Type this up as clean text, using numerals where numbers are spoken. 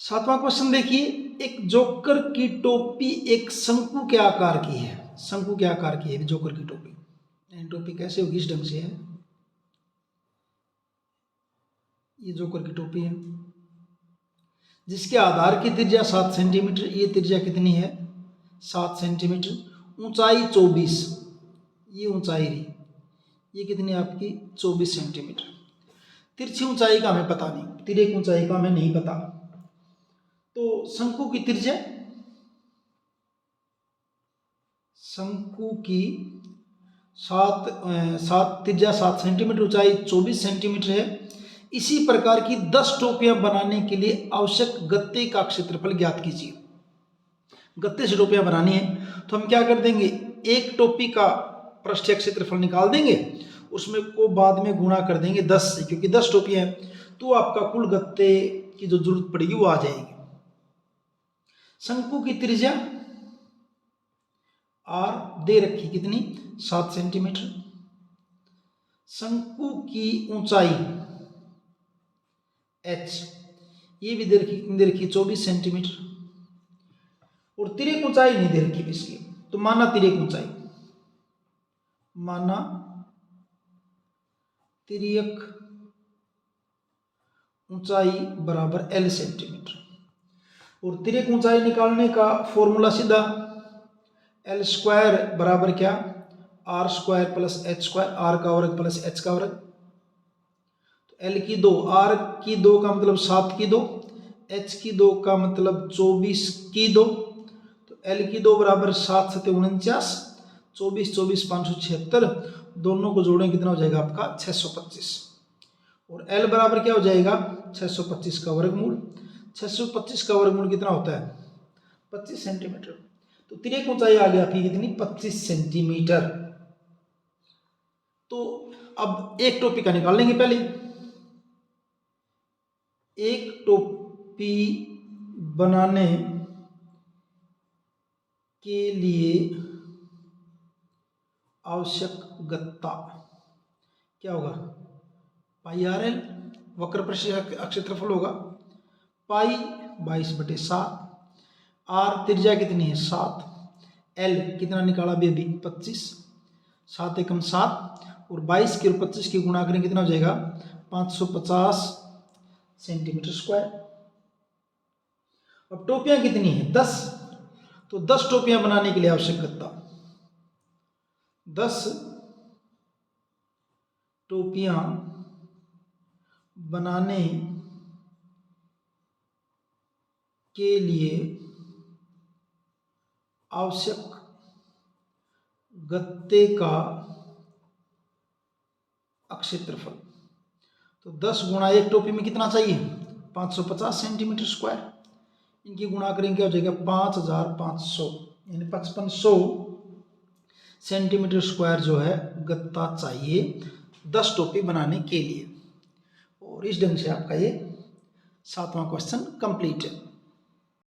सातवां क्वेश्चन देखिए, एक जोकर की टोपी एक शंकु के आकार की है। शंकु के आकार की है जोकर की टोपी। टोपी कैसे होगी, इस ढंग से है। ये जोकर की टोपी है जिसके आधार की त्रिज्या 7 सेंटीमीटर। ये त्रिज्या कितनी है, 7 सेंटीमीटर। ऊंचाई 24, ये ऊंचाई रही, ये कितनी आपकी 24 सेंटीमीटर। तिरछी ऊंचाई का हमें पता नहीं, तिर्यक ऊंचाई का हमें नहीं पता। तो शंकु की त्रिज्या, शंकु की त्रिज्या 7 सेंटीमीटर, ऊंचाई 24 सेंटीमीटर है। इसी प्रकार की 10 टोपियां बनाने के लिए आवश्यक गत्ते का क्षेत्रफल ज्ञात कीजिए। गत्ते से टोपियां बनानी है तो हम क्या कर देंगे, एक टोपी का पृष्ठीय क्षेत्रफल निकाल देंगे, उसमें को बाद में गुणा कर देंगे 10 से, क्योंकि 10 टोपियां हैं तो आपका कुल गत्ते की जो जरूरत पड़ेगी वो आ जाएगी। शंकु की त्रिज्या आर दे रखी कितनी, 7 सेंटीमीटर। शंकु की ऊंचाई h, ये भी दे रखी 24 सेंटीमीटर। और तिर्यक ऊंचाई नहीं दे रखी इसकी, तो माना तिर्यक ऊंचाई, माना तिर्यक ऊंचाई बराबर L सेंटीमीटर। और तिर्यक ऊंचाई निकालने का फॉर्मूला सीधा, L स्क्वायर बराबर क्या, R square plus H square, R का वर्ग प्लस H का वर्ग। तो L की 2, R की 2 का मतलब 7 की 2, H की 2 का मतलब 24 की 2। तो L की 2 बराबर 7 7 49, 24 24 576, दोनों को जोड़ें कितना हो जाएगा आपका 625। और L बराबर क्या हो जाएगा 625 का वर्गमूल। 625 का वर्गमूल कितना होता है 25 सेंटीमीटर। तो तिर्यक ऊंचाई आ गई आपकी कितनी 25 सेंटीमीटर। तो अब एक टोपी का निकाल लेंगे पहले। एक टोपी बनाने के लिए आवश्यक गत्ता क्या होगा, पाई आर एल, वक्र पृष्ठ क्षेत्रफल होगा पाई 22/7। आर त्रिज्या कितनी है 7, एल कितना निकाला भी अभी 25, 7 एकम 7, और 22 के और 25 की गुणा करें कितना हो जाएगा 550 सेंटीमीटर स्क्वायर। अब टोपियां कितनी है 10, तो 10 टोपियां बनाने के लिए आवश्यक गत्ता, 10 टोपियां बनाने के लिए आवश्यक गत्ते का क्षेत्रफल। तो 10 गुणा एक टोपी में कितना चाहिए 550 सेंटीमीटर स्क्वायर। इनकी गुणा करेंगे क्या हो जाएगा 5500, यानी 5500 सेंटीमीटर स्क्वायर जो है गत्ता चाहिए 10 टोपी बनाने के लिए। और इस ढंग से आपका ये 7वां क्वेश्चन कंप्लीट है।